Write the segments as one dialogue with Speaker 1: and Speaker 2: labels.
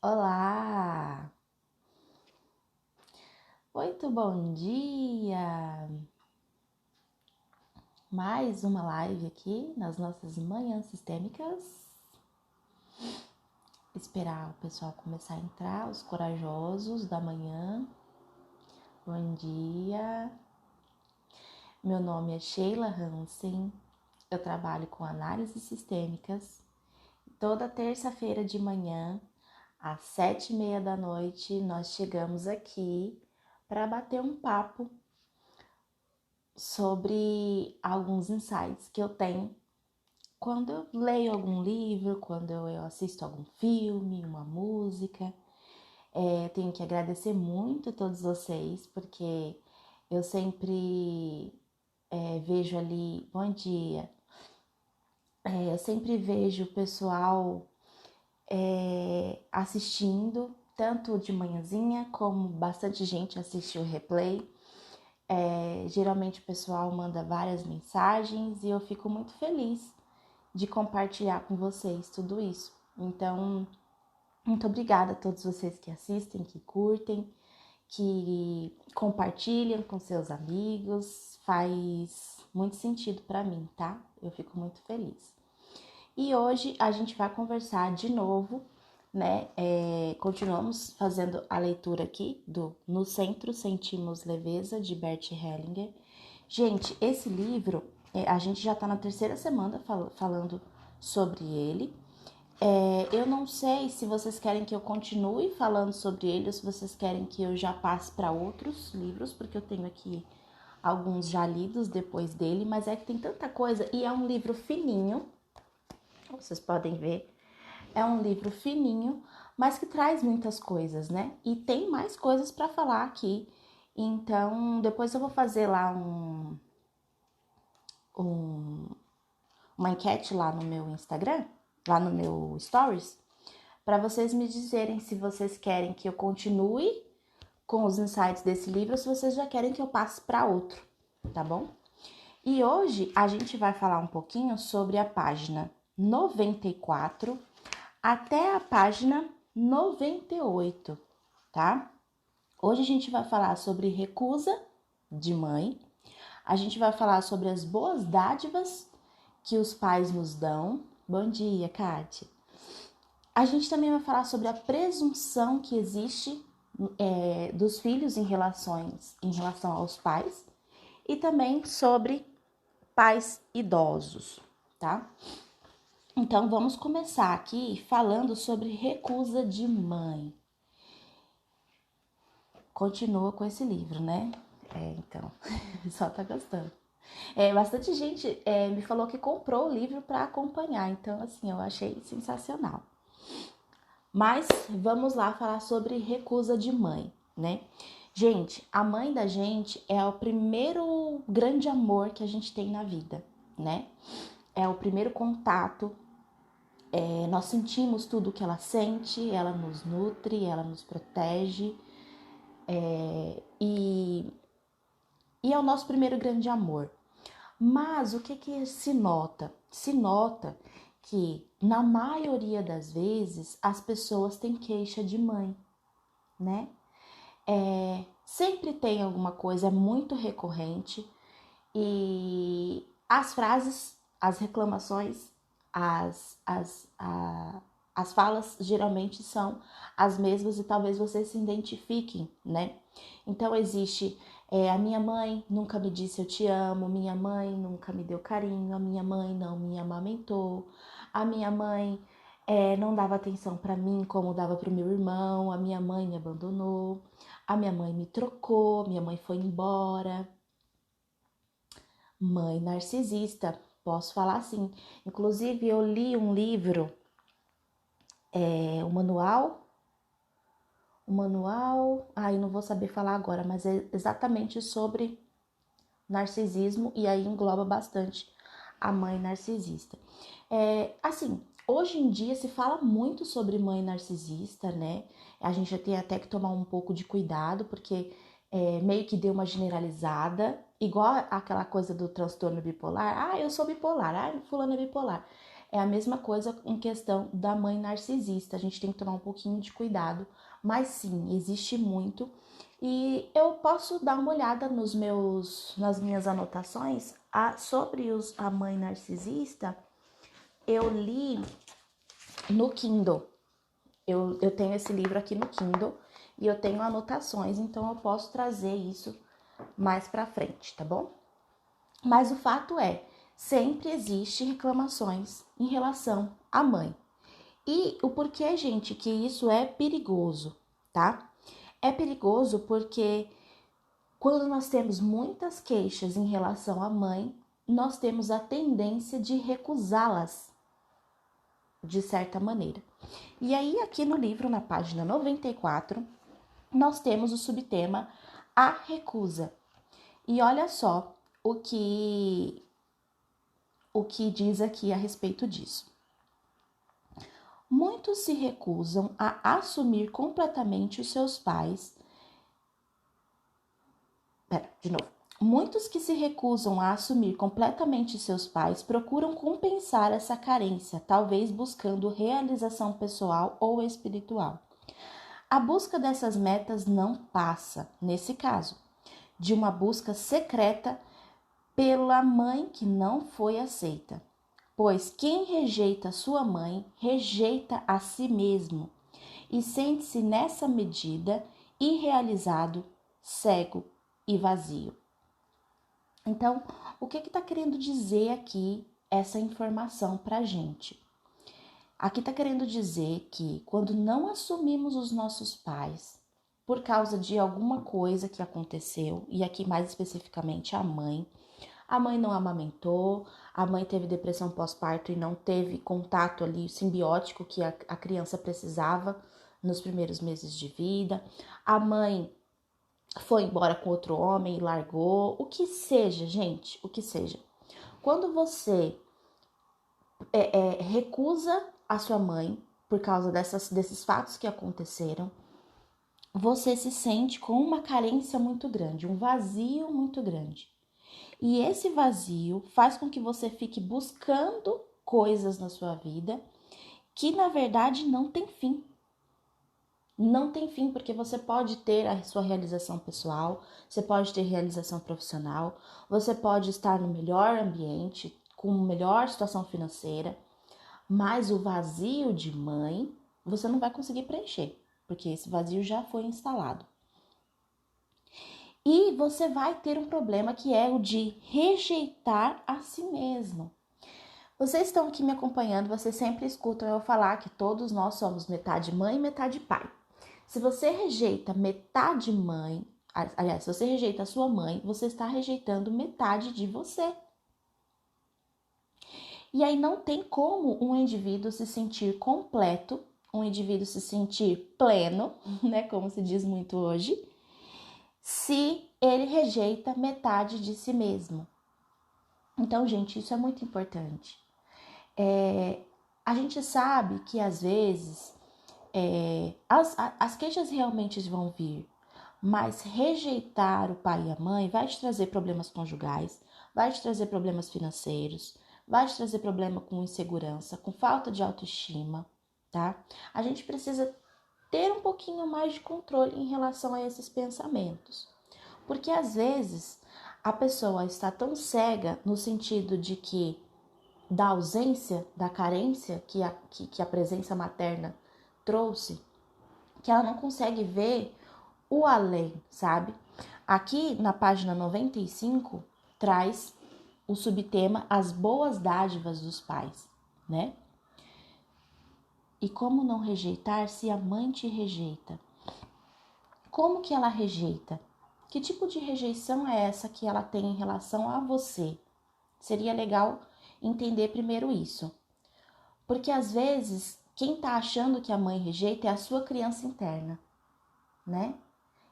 Speaker 1: Olá! Muito bom dia! Mais uma live aqui nas nossas manhãs sistêmicas. Esperar o pessoal começar a entrar, os corajosos da manhã. Bom dia! Meu nome é Sheila Hansen, eu trabalho com análises sistêmicas. Toda terça-feira de manhã, às 7h30 da noite, nós chegamos aqui para bater um papo sobre alguns insights que eu tenho quando eu leio algum livro, quando eu assisto algum filme, uma música. Tenho que agradecer muito a todos vocês, porque eu sempre vejo ali, bom dia, eu sempre vejo o pessoal assistindo, tanto de manhãzinha, como bastante gente assiste o replay. Geralmente o pessoal manda várias mensagens e eu fico muito feliz de compartilhar com vocês tudo isso. Então, muito obrigada a todos vocês que assistem, que curtem, que compartilham com seus amigos. Faz muito sentido para mim, tá? Eu fico muito feliz. E hoje a gente vai conversar de novo, né? Continuamos fazendo a leitura aqui do No Centro Sentimos Leveza, de Bert Hellinger. Gente, esse livro, a gente já tá na terceira semana falando sobre ele. Eu não sei se vocês querem que eu continue falando sobre ele ou se vocês querem que eu já passe para outros livros, porque eu tenho aqui alguns já lidos depois dele, mas é que tem tanta coisa e é um livro fininho, vocês podem ver, é um livro fininho, mas que traz muitas coisas, né? E tem mais coisas para falar aqui, então depois eu vou fazer lá uma enquete lá no meu Instagram, lá no meu Stories, para vocês me dizerem se vocês querem que eu continue com os insights desse livro ou se vocês já querem que eu passe para outro, tá bom? E hoje a gente vai falar um pouquinho sobre a página 94 até a página 98, tá? Hoje a gente vai falar sobre recusa de mãe, a gente vai falar sobre as boas dádivas que os pais nos dão. Bom dia, Kátia. A gente também vai falar sobre a presunção que existe dos filhos em relação aos pais e também sobre pais idosos, tá? Então, vamos começar aqui falando sobre recusa de mãe. Continua com esse livro, né? Então, só tá gostando. Bastante gente me falou que comprou o livro para acompanhar, então, assim, eu achei sensacional. Mas vamos lá falar sobre recusa de mãe, né? Gente, a mãe da gente é o primeiro grande amor que a gente tem na vida, né? É o primeiro contato. Nós sentimos tudo que ela sente, ela nos nutre, ela nos protege. E é o nosso primeiro grande amor. Mas o que se nota? Se nota que, na maioria das vezes, as pessoas têm queixa de mãe, né? Sempre tem alguma coisa muito recorrente e as frases, as reclamações, as falas geralmente são as mesmas e talvez vocês se identifiquem, né? Então existe a minha mãe nunca me disse eu te amo, minha mãe nunca me deu carinho, a minha mãe não me amamentou, a minha mãe não dava atenção para mim como dava para o meu irmão, a minha mãe me abandonou, a minha mãe me trocou, minha mãe foi embora. Mãe narcisista, posso falar assim. Inclusive, eu li um livro, o manual, eu não vou saber falar agora, mas é exatamente sobre narcisismo e aí engloba bastante a mãe narcisista. Assim, hoje em dia se fala muito sobre mãe narcisista, né? A gente já tem até que tomar um pouco de cuidado, porque meio que deu uma generalizada, igual aquela coisa do transtorno bipolar. Eu sou bipolar, fulano é bipolar. É a mesma coisa em questão da mãe narcisista. A gente tem que tomar um pouquinho de cuidado, mas sim, existe muito. E eu posso dar uma olhada nas minhas anotações sobre a mãe narcisista. Eu li no Kindle. Eu tenho esse livro aqui no Kindle e eu tenho anotações, então eu posso trazer isso mais pra frente, tá bom? Mas o fato é, sempre existe reclamações em relação à mãe. E o porquê, gente, que isso é perigoso, tá? É perigoso porque quando nós temos muitas queixas em relação à mãe, nós temos a tendência de recusá-las de certa maneira. E aí, aqui no livro, na página 94, nós temos o subtema A Recusa. E olha só o que diz aqui a respeito disso. Muitos se recusam a assumir completamente os seus pais. De novo. Muitos que se recusam a assumir completamente seus pais procuram compensar essa carência, talvez buscando realização pessoal ou espiritual. A busca dessas metas não passa, nesse caso, de uma busca secreta pela mãe que não foi aceita. Pois quem rejeita sua mãe, rejeita a si mesmo e sente-se nessa medida irrealizado, cego e vazio. Então, o que está querendo dizer aqui essa informação para a gente? Aqui está querendo dizer que quando não assumimos os nossos pais por causa de alguma coisa que aconteceu, e aqui mais especificamente a mãe não amamentou, a mãe teve depressão pós-parto e não teve contato ali simbiótico que a criança precisava nos primeiros meses de vida, a mãe foi embora com outro homem e largou, o que seja, gente, o que seja. Quando você recusa a sua mãe por causa desses fatos que aconteceram, você se sente com uma carência muito grande, um vazio muito grande. E esse vazio faz com que você fique buscando coisas na sua vida que, na verdade, não tem fim. Não tem fim, porque você pode ter a sua realização pessoal, você pode ter realização profissional, você pode estar no melhor ambiente, com melhor situação financeira, mas o vazio de mãe você não vai conseguir preencher, porque esse vazio já foi instalado. E você vai ter um problema que é o de rejeitar a si mesmo. Vocês estão aqui me acompanhando, vocês sempre escutam eu falar que todos nós somos metade mãe e metade pai. Se você rejeita metade mãe, aliás, se você rejeita a sua mãe, você está rejeitando metade de você. E aí não tem como um indivíduo se sentir completo, um indivíduo se sentir pleno, né, como se diz muito hoje, se ele rejeita metade de si mesmo. Então, gente, isso é muito importante. A gente sabe que às vezes as queixas realmente vão vir, mas rejeitar o pai e a mãe vai te trazer problemas conjugais, vai te trazer problemas financeiros, vai te trazer problema com insegurança, com falta de autoestima, tá? A gente precisa ter um pouquinho mais de controle em relação a esses pensamentos, porque às vezes a pessoa está tão cega no sentido de que da ausência, da carência que a presença materna trouxe, que ela não consegue ver o além, sabe? Aqui na página 95 traz o subtema As Boas Dádivas dos Pais, né? E como não rejeitar se a mãe te rejeita? Como que ela rejeita? Que tipo de rejeição é essa que ela tem em relação a você? Seria legal entender primeiro isso. Porque às vezes, quem tá achando que a mãe rejeita é a sua criança interna, né?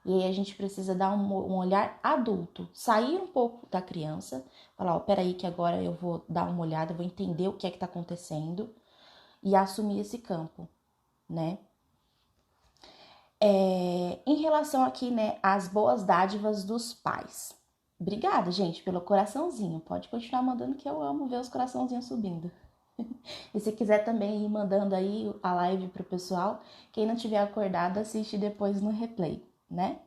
Speaker 1: E aí a gente precisa dar um olhar adulto, sair um pouco da criança, falar, ó, peraí que agora eu vou dar uma olhada, vou entender o que é que tá acontecendo e assumir esse campo, né? Em relação aqui, né, às boas dádivas dos pais. Obrigada, gente, pelo coraçãozinho. Pode continuar mandando que eu amo ver os coraçãozinhos subindo. E se quiser também ir mandando aí a live pro pessoal, quem não tiver acordado, assiste depois no replay, né?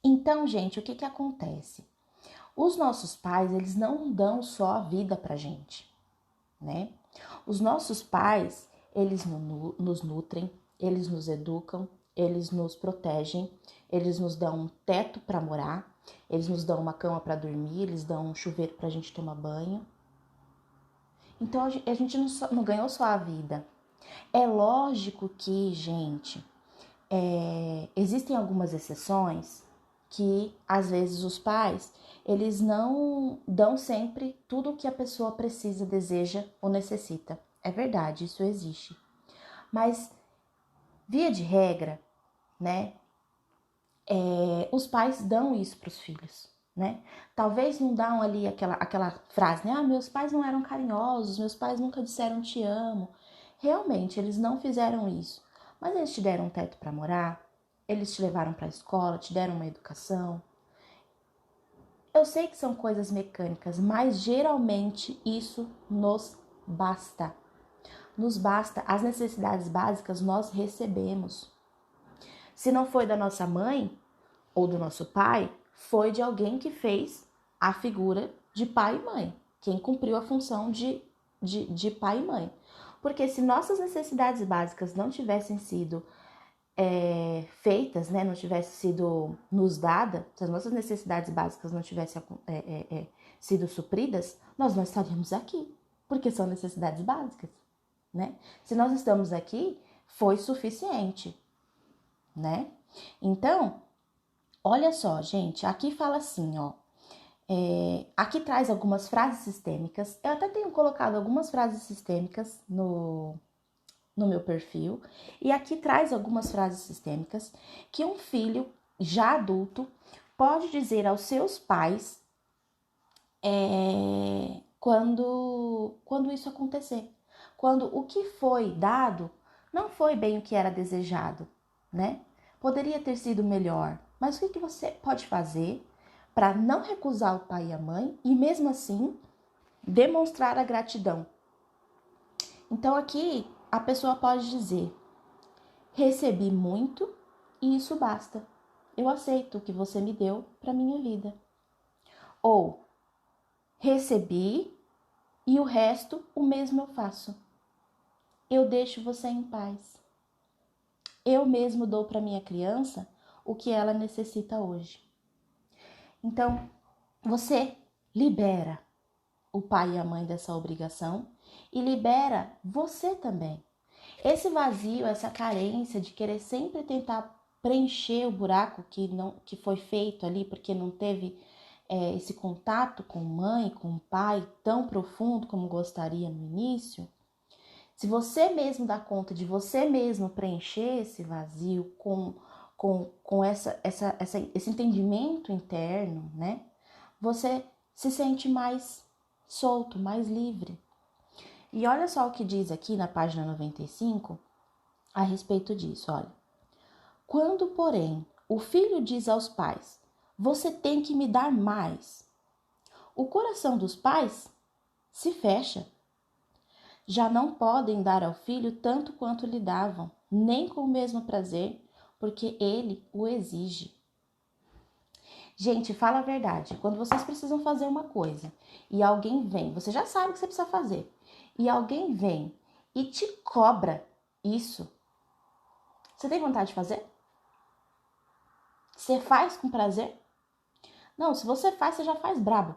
Speaker 1: Então, gente, o que acontece? Os nossos pais, eles não dão só a vida pra gente, né? Os nossos pais, eles nos nutrem, eles nos educam, eles nos protegem, eles nos dão um teto para morar, eles nos dão uma cama para dormir, eles dão um chuveiro para a gente tomar banho. Então a gente não ganhou só a vida. É lógico que, gente, existem algumas exceções que às vezes os pais eles não dão sempre tudo o que a pessoa precisa, deseja ou necessita. É verdade, isso existe. Mas, via de regra, né, os pais dão isso para os filhos, né? Talvez não dão ali aquela frase, né? Ah, meus pais não eram carinhosos, meus pais nunca disseram te amo. Realmente, eles não fizeram isso. Mas eles te deram um teto para morar, eles te levaram para a escola, te deram uma educação. Eu sei que são coisas mecânicas, mas geralmente isso nos basta. Nos basta, as necessidades básicas nós recebemos. Se não foi da nossa mãe ou do nosso pai, foi de alguém que fez a figura de pai e mãe, quem cumpriu a função de pai e mãe. Porque se nossas necessidades básicas não tivessem sido feitas, né, não tivessem sido nos dadas, se as nossas necessidades básicas não tivessem sido supridas, nós não estaríamos aqui, porque são necessidades básicas, né? Se nós estamos aqui, foi suficiente, né? Então, olha só, gente, aqui fala assim, ó. Aqui traz algumas frases sistêmicas. Eu até tenho colocado algumas frases sistêmicas no meu perfil. E aqui traz algumas frases sistêmicas que um filho já adulto pode dizer aos seus pais quando isso acontecer. Quando o que foi dado não foi bem o que era desejado, né? Poderia ter sido melhor. Mas o que você pode fazer para não recusar o pai e a mãe e mesmo assim demonstrar a gratidão? Então aqui a pessoa pode dizer: recebi muito e isso basta. Eu aceito o que você me deu para minha vida. Ou recebi e o resto o mesmo eu faço. Eu deixo você em paz. Eu mesmo dou para minha criança o que ela necessita hoje. Então, você libera o pai e a mãe dessa obrigação e libera você também. Esse vazio, essa carência de querer sempre tentar preencher o buraco que foi feito ali porque não teve esse contato com mãe, com pai tão profundo como gostaria no início, se você mesmo dá conta de você mesmo preencher esse vazio com esse entendimento interno, né? Você se sente mais solto, mais livre. E olha só o que diz aqui na página 95 a respeito disso, olha. Quando, porém, o filho diz aos pais, você tem que me dar mais, o coração dos pais se fecha. Já não podem dar ao filho tanto quanto lhe davam, nem com o mesmo prazer, porque ele o exige. Gente, fala a verdade. Quando vocês precisam fazer uma coisa e alguém vem, você já sabe o que você precisa fazer, e alguém vem e te cobra isso, você tem vontade de fazer? Você faz com prazer? Não, se você faz, você já faz brabo.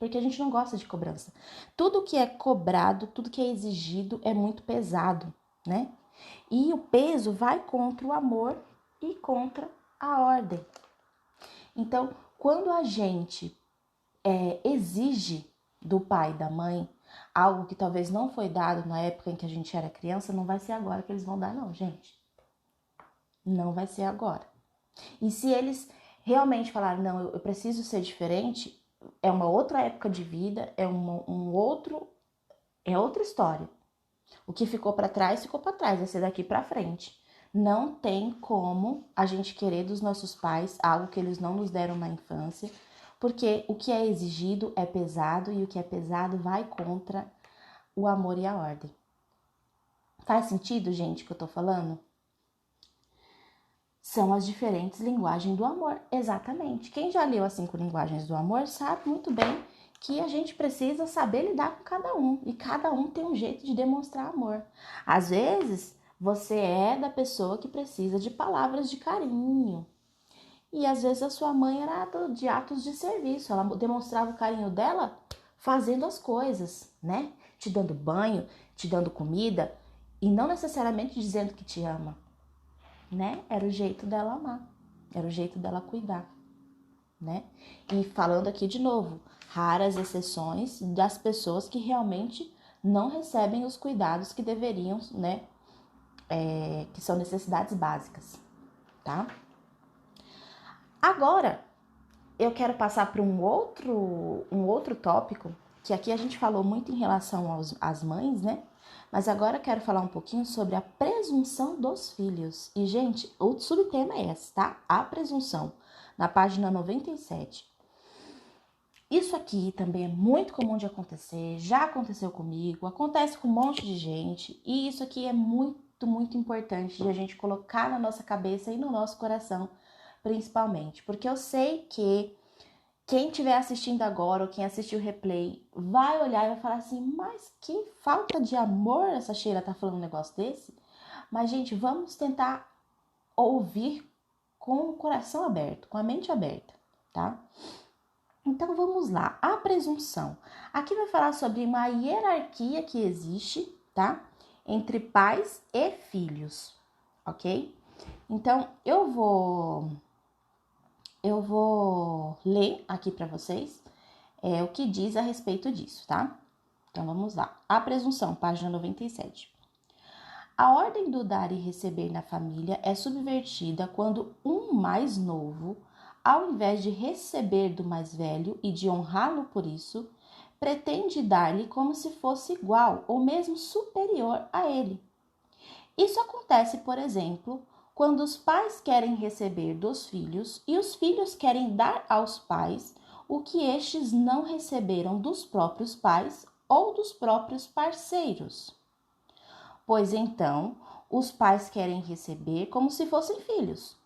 Speaker 1: Porque a gente não gosta de cobrança. Tudo que é cobrado, tudo que é exigido é muito pesado, né? E o peso vai contra o amor e contra a ordem. Então, quando a gente exige do pai e da mãe algo que talvez não foi dado na época em que a gente era criança, não vai ser agora que eles vão dar, não, gente. Não vai ser agora. E se eles realmente falarem, não, eu preciso ser diferente, é uma outra época de vida, é outra história. O que ficou para trás, ficou para trás, vai ser daqui para frente. Não tem como a gente querer dos nossos pais algo que eles não nos deram na infância, porque o que é exigido é pesado e o que é pesado vai contra o amor e a ordem. Faz sentido, gente, o que eu tô falando? São as diferentes linguagens do amor, exatamente. Quem já leu as 5 linguagens do amor sabe muito bem que a gente precisa saber lidar com cada um. E cada um tem um jeito de demonstrar amor. Às vezes, você é da pessoa que precisa de palavras de carinho. E às vezes a sua mãe era de atos de serviço. Ela demonstrava o carinho dela fazendo as coisas, né? Te dando banho, te dando comida. E não necessariamente dizendo que te ama, né? Era o jeito dela amar. Era o jeito dela cuidar, né? E falando aqui de novo, raras exceções das pessoas que realmente não recebem os cuidados que deveriam, né? Que são necessidades básicas, tá? Agora, eu quero passar para um outro tópico, que aqui a gente falou muito em relação às mães, né? Mas agora eu quero falar um pouquinho sobre a presunção dos filhos. E, gente, o subtema é esse, tá? A presunção, na página 97. Isso aqui também é muito comum de acontecer, já aconteceu comigo, acontece com um monte de gente. E isso aqui é muito, muito importante de a gente colocar na nossa cabeça e no nosso coração, principalmente. Porque eu sei que quem estiver assistindo agora ou quem assistiu o replay vai olhar e vai falar assim, mas que falta de amor essa Sheila tá falando um negócio desse? Mas, gente, vamos tentar ouvir com o coração aberto, com a mente aberta, tá? Então, vamos lá. A presunção. Aqui vai falar sobre uma hierarquia que existe, tá? Entre pais e filhos, ok? Então, eu vou ler aqui para vocês o que diz a respeito disso, tá? Então vamos lá. A presunção, página 97. A ordem do dar e receber na família é subvertida quando um mais novo, ao invés de receber do mais velho e de honrá-lo por isso, pretende dar-lhe como se fosse igual ou mesmo superior a ele. Isso acontece, por exemplo, quando os pais querem receber dos filhos e os filhos querem dar aos pais o que estes não receberam dos próprios pais ou dos próprios parceiros. Pois então, os pais querem receber como se fossem filhos,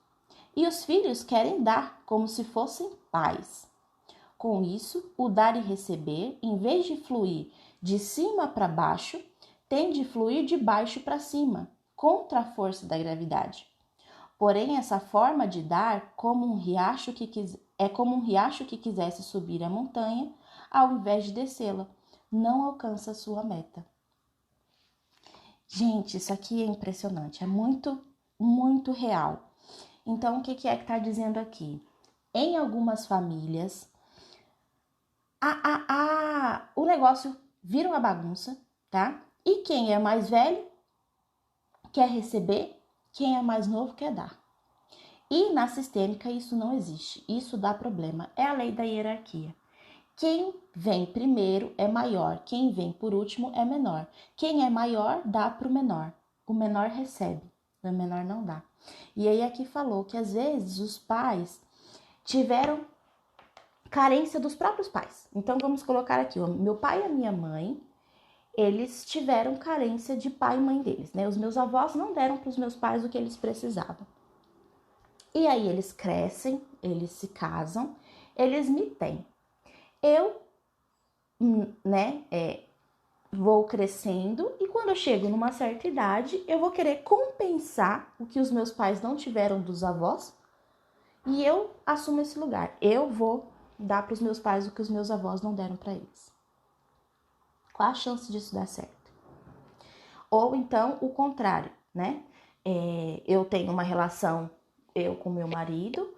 Speaker 1: e os filhos querem dar como se fossem pais. Com isso, o dar e receber, em vez de fluir de cima para baixo, tem de fluir de baixo para cima, contra a força da gravidade. Porém, essa forma de dar é como um riacho que quisesse subir a montanha, ao invés de descê-la, não alcança a sua meta. Gente, isso aqui é impressionante, é muito, muito real. Então, o que é que está dizendo aqui? Em algumas famílias, o negócio vira uma bagunça, tá? E quem é mais velho quer receber, quem é mais novo quer dar. E na sistêmica isso não existe, isso dá problema, é a lei da hierarquia. Quem vem primeiro é maior, quem vem por último é menor. Quem é maior dá para o menor recebe, o menor não dá. E aí aqui falou que às vezes os pais tiveram carência dos próprios pais. Então vamos colocar aqui, meu pai e a minha mãe, eles tiveram carência de pai e mãe deles, né? Os meus avós não deram para os meus pais o que eles precisavam. E aí eles crescem, eles se casam, eles me têm. Eu, né, vou crescendo e quando eu chego numa certa idade, eu vou querer compensar o que os meus pais não tiveram dos avós e eu assumo esse lugar. Eu vou dar para os meus pais o que os meus avós não deram para eles. Qual a chance disso dar certo? Ou então o contrário, né? Eu tenho uma relação, eu com meu marido,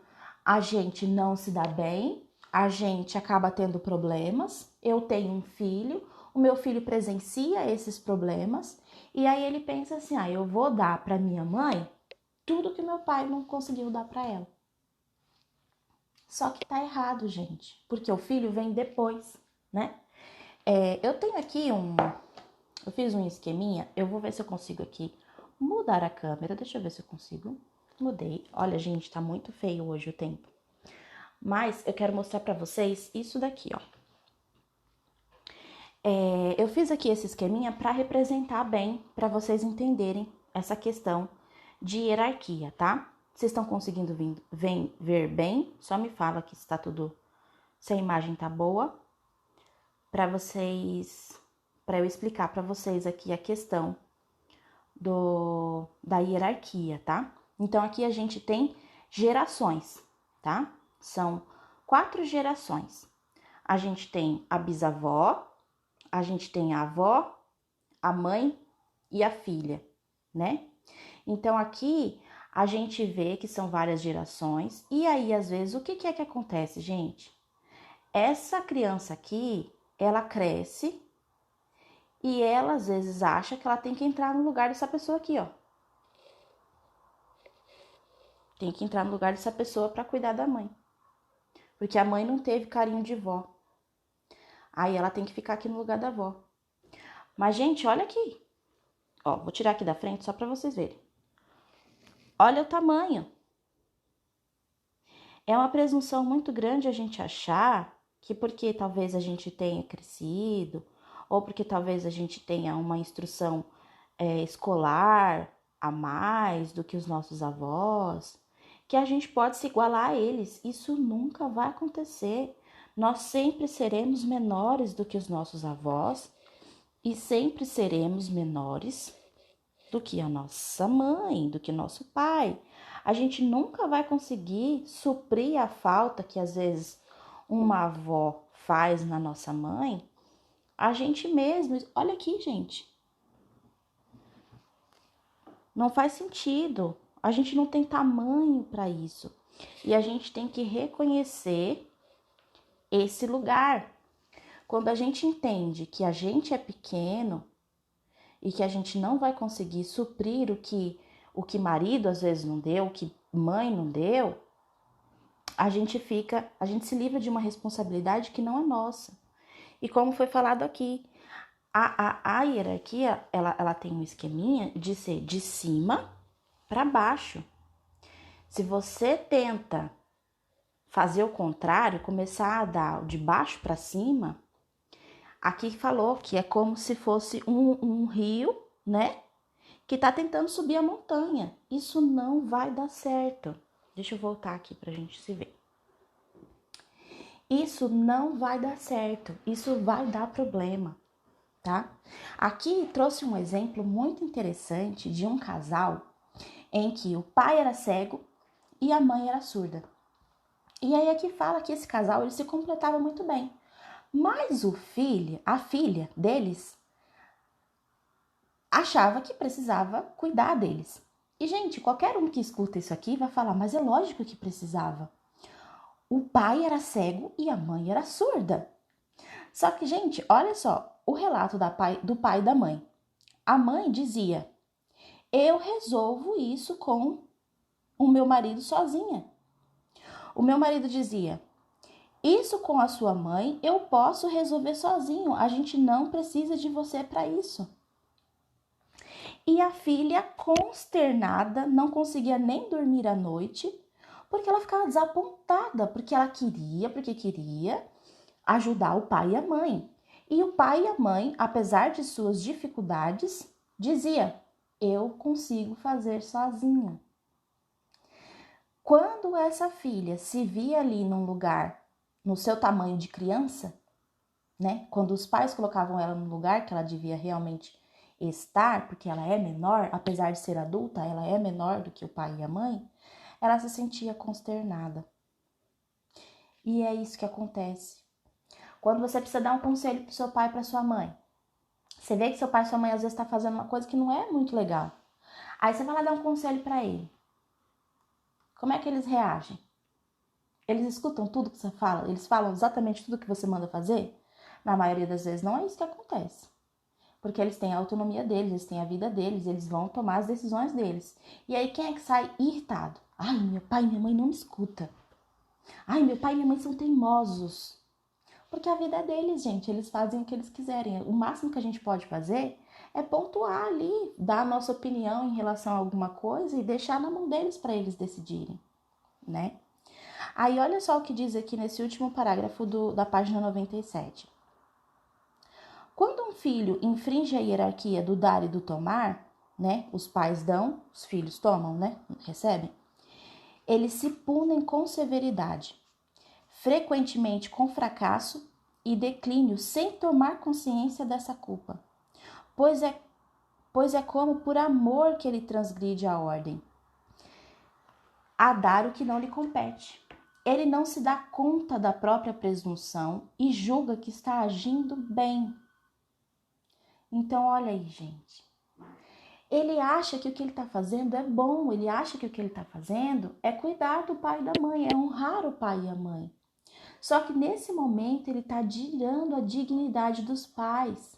Speaker 1: a gente não se dá bem, a gente acaba tendo problemas, eu tenho um filho, o meu filho presencia esses problemas e aí ele pensa assim, eu vou dar para minha mãe tudo que meu pai não conseguiu dar para ela. Só que tá errado, gente, porque o filho vem depois, né? Eu tenho aqui eu fiz um esqueminha, eu vou ver se eu consigo aqui mudar a câmera, deixa eu ver se eu consigo. Mudei. Olha, gente, tá muito feio hoje o tempo. Mas eu quero mostrar pra vocês isso daqui, ó. Eu fiz aqui esse esqueminha para representar bem, para vocês entenderem essa questão de hierarquia, tá? Vocês estão conseguindo ver bem? Só me fala que está tudo, se a imagem tá boa, para eu explicar para vocês aqui a questão da hierarquia, tá? Então, aqui a gente tem gerações, tá? São 4 gerações. A gente tem a bisavó, a gente tem a avó, a mãe e a filha, né? Então, aqui a gente vê que são várias gerações. E aí, às vezes, o que é que acontece, gente? Essa criança aqui, ela cresce e ela, às vezes, acha que ela tem que entrar no lugar dessa pessoa aqui, ó. Tem que entrar no lugar dessa pessoa para cuidar da mãe. Porque a mãe não teve carinho de vó. Aí ela tem que ficar aqui no lugar da avó. Mas, gente, olha aqui. Ó, vou tirar aqui da frente só para vocês verem. Olha o tamanho. É uma presunção muito grande a gente achar que porque talvez a gente tenha crescido, ou porque talvez a gente tenha uma instrução escolar a mais do que os nossos avós, que a gente pode se igualar a eles. Isso nunca vai acontecer. Nós sempre seremos menores do que os nossos avós e sempre seremos menores do que a nossa mãe, do que nosso pai. A gente nunca vai conseguir suprir a falta que às vezes uma avó faz na nossa mãe, a gente mesmo. Olha aqui, gente. Não faz sentido. A gente não tem tamanho para isso. E a gente tem que reconhecer esse lugar. Quando a gente entende que a gente é pequeno e que a gente não vai conseguir suprir o que marido às vezes não deu, o que mãe não deu, a gente se livra de uma responsabilidade que não é nossa. E como foi falado aqui, a hierarquia, ela tem um esqueminha de ser de cima para baixo. Se você tenta fazer o contrário, começar a dar de baixo para cima, aqui falou que é como se fosse um rio, né? Que tá tentando subir a montanha. Isso não vai dar certo. Deixa eu voltar aqui pra gente se ver. Isso não vai dar certo. Isso vai dar problema, tá? Aqui trouxe um exemplo muito interessante de um casal em que o pai era cego e a mãe era surda. E aí aqui fala que esse casal ele se completava muito bem. Mas a filha deles achava que precisava cuidar deles. E, gente, qualquer um que escuta isso aqui vai falar, mas é lógico que precisava. O pai era cego e a mãe era surda. Só que, gente, olha só o relato do pai e da mãe. A mãe dizia, eu resolvo isso com o meu marido sozinha. O meu marido dizia, isso com a sua mãe eu posso resolver sozinho, a gente não precisa de você para isso. E a filha, consternada, não conseguia nem dormir à noite, porque ela ficava desapontada, porque queria ajudar o pai e a mãe. E o pai e a mãe, apesar de suas dificuldades, dizia, eu consigo fazer sozinha. Quando essa filha se via ali num lugar, no seu tamanho de criança, né? Quando os pais colocavam ela no lugar que ela devia realmente estar, porque ela é menor, apesar de ser adulta, ela é menor do que o pai e a mãe, ela se sentia consternada. E é isso que acontece. Quando você precisa dar um conselho para o seu pai e para sua mãe, você vê que seu pai e sua mãe às vezes está fazendo uma coisa que não é muito legal. Aí você vai lá dar um conselho para ele. Como é que eles reagem? Eles escutam tudo que você fala? Eles falam exatamente tudo que você manda fazer? Na maioria das vezes não é isso que acontece. Porque eles têm a autonomia deles, eles têm a vida deles, eles vão tomar as decisões deles. E aí quem é que sai irritado? Ai, meu pai e minha mãe não me escutam. Ai, meu pai e minha mãe são teimosos. Porque a vida é deles, gente, eles fazem o que eles quiserem. O máximo que a gente pode fazer é pontuar ali, dar a nossa opinião em relação a alguma coisa e deixar na mão deles para eles decidirem, né? Aí olha só o que diz aqui nesse último parágrafo da página 97. Quando um filho infringe a hierarquia do dar e do tomar, né? Os pais dão, os filhos tomam, né? Recebem. Eles se punem com severidade, frequentemente com fracasso e declínio, sem tomar consciência dessa culpa, pois é como por amor que ele transgride a ordem, a dar o que não lhe compete. Ele não se dá conta da própria presunção e julga que está agindo bem. Então, olha aí, gente. Ele acha que o que ele está fazendo é bom, ele acha que o que ele está fazendo é cuidar do pai e da mãe, é honrar o pai e a mãe. Só que nesse momento ele está tirando a dignidade dos pais,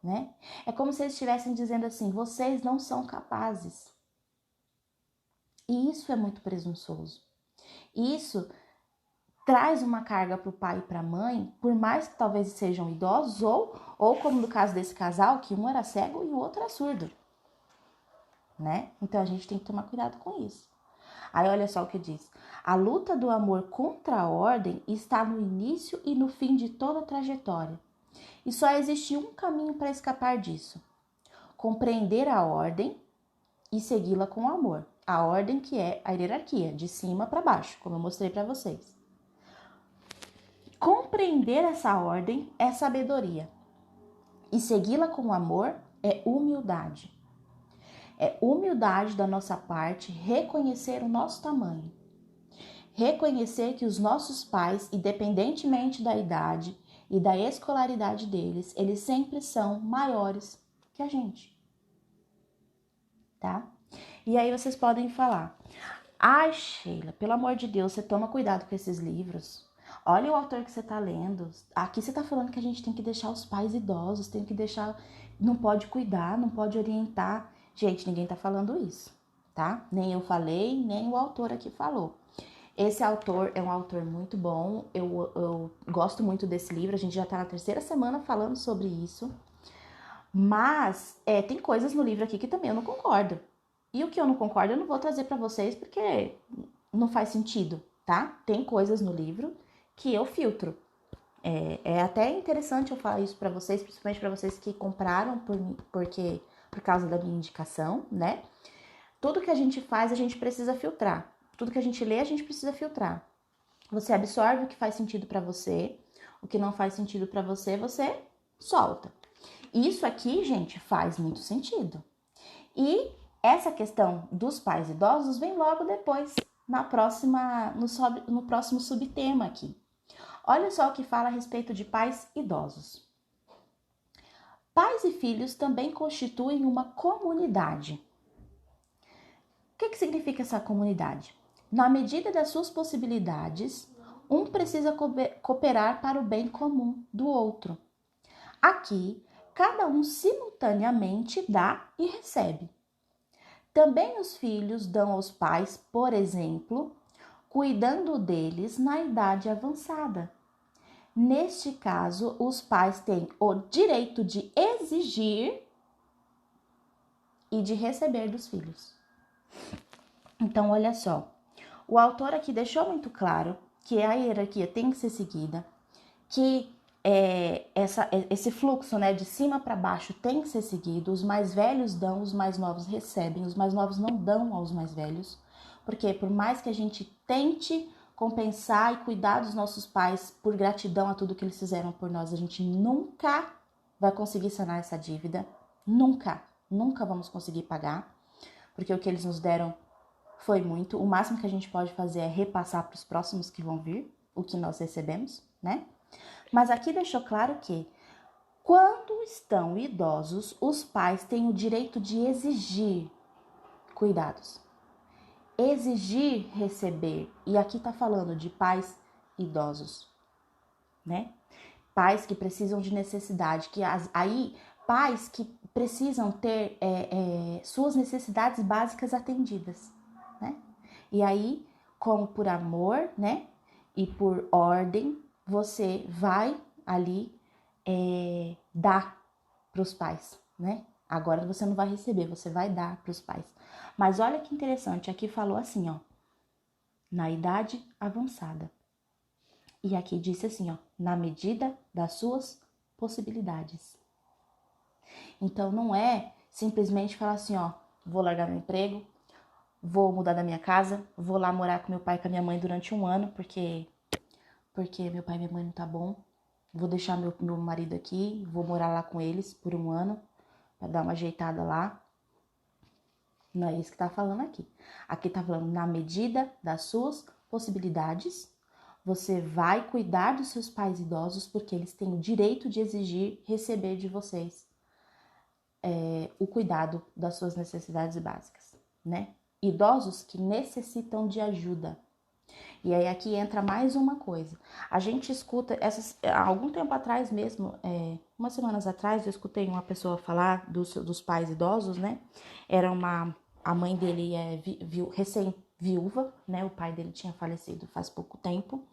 Speaker 1: né? É como se eles estivessem dizendo assim, vocês não são capazes. E isso é muito presunçoso. Isso traz uma carga para o pai e para a mãe, por mais que talvez sejam idosos, ou como no caso desse casal, que um era cego e o outro era surdo, né? Então a gente tem que tomar cuidado com isso. Aí olha só o que diz. A luta do amor contra a ordem está no início e no fim de toda a trajetória. E só existe um caminho para escapar disso. Compreender a ordem e segui-la com amor. A ordem que é a hierarquia, de cima para baixo, como eu mostrei para vocês. Compreender essa ordem é sabedoria. E segui-la com amor é humildade. É humildade da nossa parte reconhecer o nosso tamanho. Reconhecer que os nossos pais, independentemente da idade e da escolaridade deles, eles sempre são maiores que a gente. Tá? E aí vocês podem falar, ai Sheila, pelo amor de Deus, você toma cuidado com esses livros. Olha o autor que você está lendo. Aqui você está falando que a gente tem que deixar os pais idosos, tem que deixar, não pode cuidar, não pode orientar. Gente, ninguém está falando isso, tá? Nem eu falei, nem o autor aqui falou. Esse autor é um autor muito bom, eu gosto muito desse livro, a gente já está na 3ª semana falando sobre isso. Mas tem coisas no livro aqui que também eu não concordo. E o que eu não concordo eu não vou trazer para vocês porque não faz sentido, tá? Tem coisas no livro que eu filtro. É até interessante eu falar isso para vocês, principalmente para vocês que compraram por causa da minha indicação, né? Tudo que a gente faz, a gente precisa filtrar. Tudo que a gente lê, a gente precisa filtrar. Você absorve o que faz sentido para você, o que não faz sentido para você, você solta. Isso aqui, gente, faz muito sentido. E essa questão dos pais idosos vem logo depois, no próximo subtema aqui. Olha só o que fala a respeito de pais idosos. Pais e filhos também constituem uma comunidade. O que significa essa comunidade? Na medida das suas possibilidades, um precisa cooperar para o bem comum do outro. Aqui, cada um simultaneamente dá e recebe. Também os filhos dão aos pais, por exemplo, cuidando deles na idade avançada. Neste caso, os pais têm o direito de exigir e de receber dos filhos. Então, olha só, o autor aqui deixou muito claro que a hierarquia tem que ser seguida, que esse fluxo, né, de cima para baixo tem que ser seguido. Os mais velhos dão, os mais novos recebem, os mais novos não dão aos mais velhos, porque por mais que a gente tente compensar e cuidar dos nossos pais por gratidão a tudo que eles fizeram por nós, a gente nunca vai conseguir sanar essa dívida, nunca vamos conseguir pagar, porque o que eles nos deram foi muito. O máximo que a gente pode fazer é repassar para os próximos que vão vir o que nós recebemos, né? Mas aqui deixou claro que, quando estão idosos, os pais têm o direito de exigir cuidados. Exigir receber. E aqui tá falando de pais idosos, né? Pais que precisam de necessidade, pais que precisam ter suas necessidades básicas atendidas, né? E aí, como por amor, né? E por ordem, você vai ali dar para os pais, né? Agora você não vai receber, você vai dar para os pais. Mas olha que interessante, aqui falou assim, ó, na idade avançada. E aqui disse assim, ó, na medida das suas possibilidades. Então não é simplesmente falar assim, ó, vou largar meu emprego, vou mudar da minha casa, vou lá morar com meu pai e com a minha mãe durante um ano, porque meu pai e minha mãe não tá bom. Vou deixar meu marido aqui, vou morar lá com eles por um ano, pra dar uma ajeitada lá. Não é isso que tá falando aqui. Aqui tá falando na medida das suas possibilidades. Você vai cuidar dos seus pais idosos, porque eles têm o direito de exigir receber de vocês o cuidado das suas necessidades básicas, né? Idosos que necessitam de ajuda. E aí aqui entra mais uma coisa. A gente escuta, há algum tempo atrás mesmo, umas semanas atrás, eu escutei uma pessoa falar dos pais idosos, né? A mãe dele é recém-viúva, né? O pai dele tinha falecido faz pouco tempo.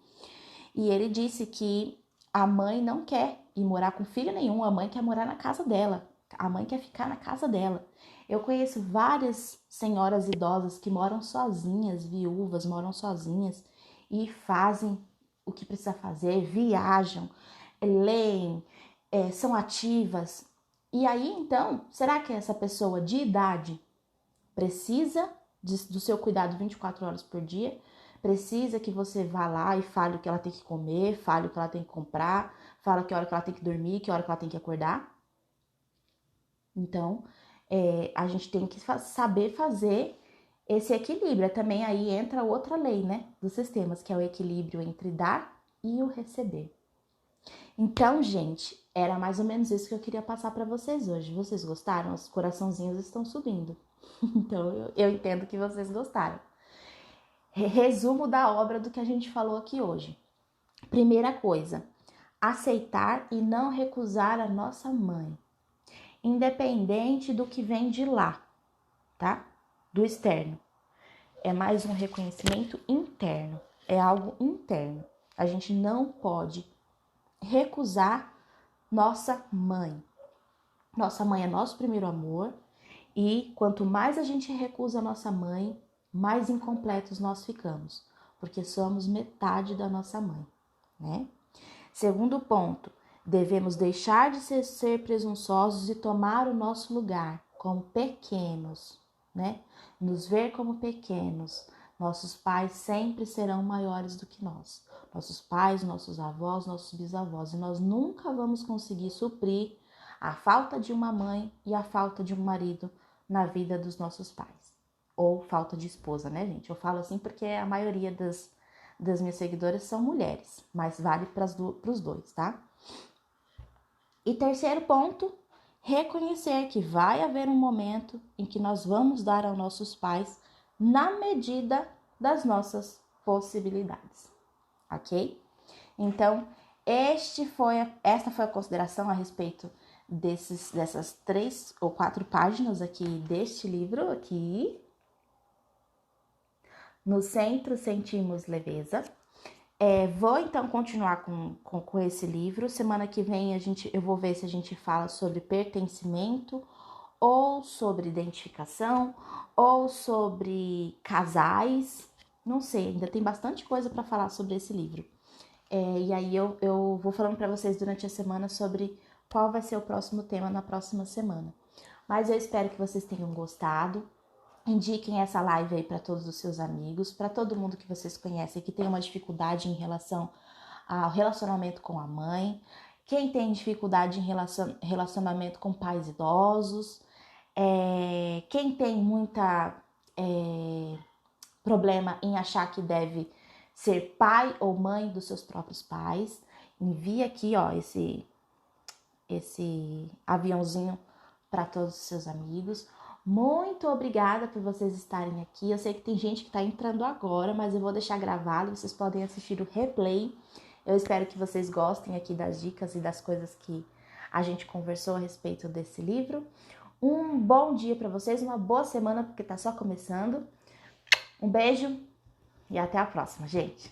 Speaker 1: E ele disse que a mãe não quer ir morar com filho nenhum, a mãe quer morar na casa dela. A mãe quer ficar na casa dela. Eu conheço várias senhoras idosas que moram sozinhas, viúvas, moram sozinhas e fazem o que precisa fazer, viajam, leem, são ativas. E aí, então, será que essa pessoa de idade precisa do seu cuidado 24 horas por dia? Precisa que você vá lá e fale o que ela tem que comer, fale o que ela tem que comprar, fale que hora que ela tem que dormir, que hora que ela tem que acordar? Então, a gente tem que saber fazer esse equilíbrio. Também aí entra outra lei, né, dos sistemas, que é o equilíbrio entre dar e o receber. Então, gente, era mais ou menos isso que eu queria passar para vocês hoje. Vocês gostaram? Os coraçãozinhos estão subindo. Então, eu entendo que vocês gostaram. Resumo da obra do que a gente falou aqui hoje. Primeira coisa, aceitar e não recusar a nossa mãe, independente do que vem de lá, tá? Do externo. É mais um reconhecimento interno, é algo interno. A gente não pode recusar nossa mãe. Nossa mãe é nosso primeiro amor e quanto mais a gente recusa a nossa mãe, mais incompletos nós ficamos, porque somos metade da nossa mãe, né? Segundo ponto, devemos deixar de ser presunçosos e tomar o nosso lugar como pequenos, né? Nos ver como pequenos. Nossos pais sempre serão maiores do que nós. Nossos pais, nossos avós, nossos bisavós. E nós nunca vamos conseguir suprir a falta de uma mãe e a falta de um marido na vida dos nossos pais. Ou falta de esposa, né, gente? Eu falo assim porque a maioria das minhas seguidoras são mulheres, mas vale para os dois, tá? E terceiro ponto, reconhecer que vai haver um momento em que nós vamos dar aos nossos pais na medida das nossas possibilidades, ok? Então, esta foi a consideração a respeito dessas 3 ou 4 páginas aqui deste livro aqui. No centro sentimos leveza. Vou então continuar com esse livro. Semana que vem eu vou ver se a gente fala sobre pertencimento, ou sobre identificação, ou sobre casais. Não sei, ainda tem bastante coisa para falar sobre esse livro. E aí eu vou falando para vocês durante a semana sobre qual vai ser o próximo tema na próxima semana. Mas eu espero que vocês tenham gostado. Indiquem essa live aí para todos os seus amigos, para todo mundo que vocês conhecem que tem uma dificuldade em relação ao relacionamento com a mãe, quem tem dificuldade em relacionamento com pais idosos, quem tem muita problema em achar que deve ser pai ou mãe dos seus próprios pais. Envie aqui, ó, esse aviãozinho para todos os seus amigos. Muito obrigada por vocês estarem aqui. Eu sei que tem gente que está entrando agora, mas eu vou deixar gravado. Vocês podem assistir o replay. Eu espero que vocês gostem aqui das dicas e das coisas que a gente conversou a respeito desse livro. Um bom dia para vocês, uma boa semana, porque tá só começando. Um beijo e até a próxima, gente.